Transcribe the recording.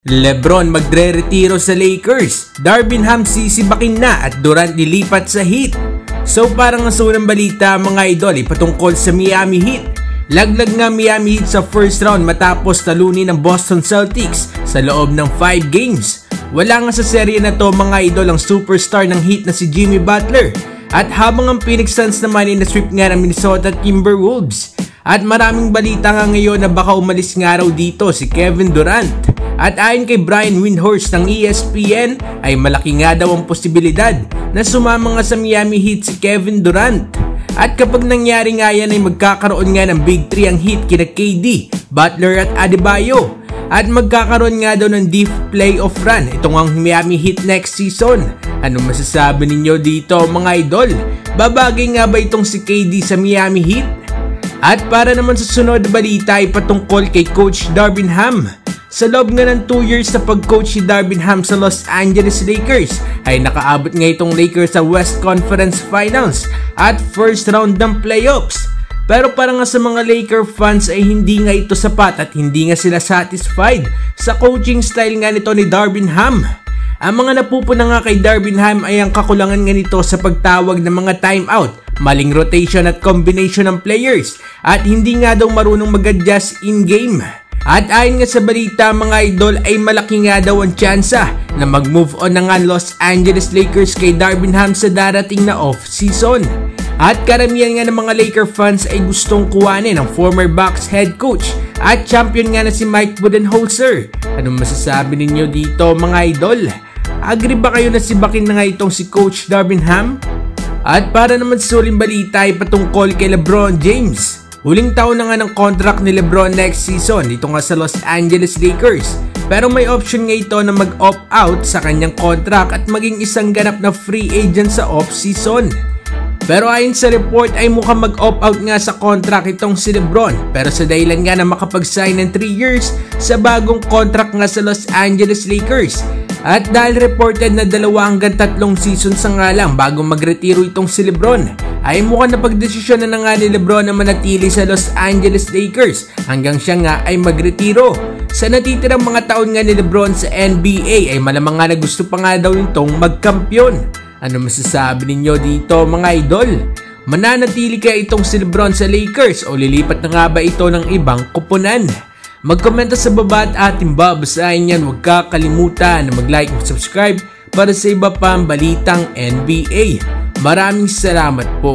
LeBron magre-retiro sa Lakers, Darvin Ham sisibakin na at Durant lilipat sa Heat. So parang ang unang balita mga idol ay patungkol sa Miami Heat. Laglag nga Miami Heat sa first round matapos talunin ng Boston Celtics sa loob ng 5 games. Wala nga sa serye na to mga idol ang superstar ng Heat na si Jimmy Butler. At habang ang Phoenix Suns naman ay na-sweep nga ng Minnesota Timberwolves. At maraming balita nga ngayon na baka umalis nga raw dito si Kevin Durant. At ayon kay Brian Windhorst ng ESPN ay malaki nga daw ang posibilidad na sumama nga sa Miami Heat si Kevin Durant. At kapag nangyari nga yan ay magkakaroon nga ng Big 3 ang Heat kina KD, Butler at Adebayo. At magkakaroon nga daw ng deep playoff run itong ang Miami Heat next season. Anong masasabi ninyo dito mga idol? Babagay nga ba itong si KD sa Miami Heat? At para naman sa sunod na balita ay patungkol kay Coach Darvin Ham. Sa loob nga ng 2 years na pag-coach si Darvin Ham sa Los Angeles Lakers ay nakaabot nga itong Lakers sa West Conference Finals at first round ng playoffs. Pero para nga sa mga Laker fans ay hindi nga ito sapat at hindi nga sila satisfied sa coaching style nga nito ni Darvin Ham. Ang mga napupuna nga kay Darvin Ham ay ang kakulangan nga nito sa pagtawag ng mga timeout, maling rotation at combination ng players at hindi nga daw marunong mag-adjust in-game. At ayon nga sa balita mga idol ay malaki nga daw ang tsansa na mag-move on na nga Los Angeles Lakers kay Darvin Ham sa darating na off-season. At karamihan nga ng mga Laker fans ay gustong kuwanin ang former Bucks head coach at champion nga na si Mike Budenholzer. Anong masasabi ninyo dito mga idol? Agree ba kayo na sibakin na nga itong si Coach Darvin Ham? At para naman sa huling balita ay patungkol kay LeBron James. Huling taon na nga ng contract ni LeBron next season dito nga sa Los Angeles Lakers. Pero may option nga ito na mag-opt out sa kanyang contract at maging isang ganap na free agent sa off-season. Pero ayon sa report ay mukhang mag-opt out nga sa contract itong si LeBron. Pero sa dahilan nga na makapag-sign ng 3 years sa bagong contract nga sa Los Angeles Lakers. At dahil reported na 2 hanggang 3 seasons nga lang bago magretiro itong si LeBron, ay mukhang napagdesisyon na nga ni LeBron na manatili sa Los Angeles Lakers hanggang siya nga ay magretiro. Sa natitirang mga taon nga ni LeBron sa NBA ay malamang nga na gusto pa nga daw nitong magkampiyon. Ano masasabi ninyo dito mga idol? Mananatili kaya itong si LeBron sa Lakers o lilipat na nga ba ito ng ibang kupunan? Magkomenta sa baba at ating babasahin yan. Huwag kakalimutan na mag-like at subscribe para sa iba pang balitang NBA. Maraming salamat po.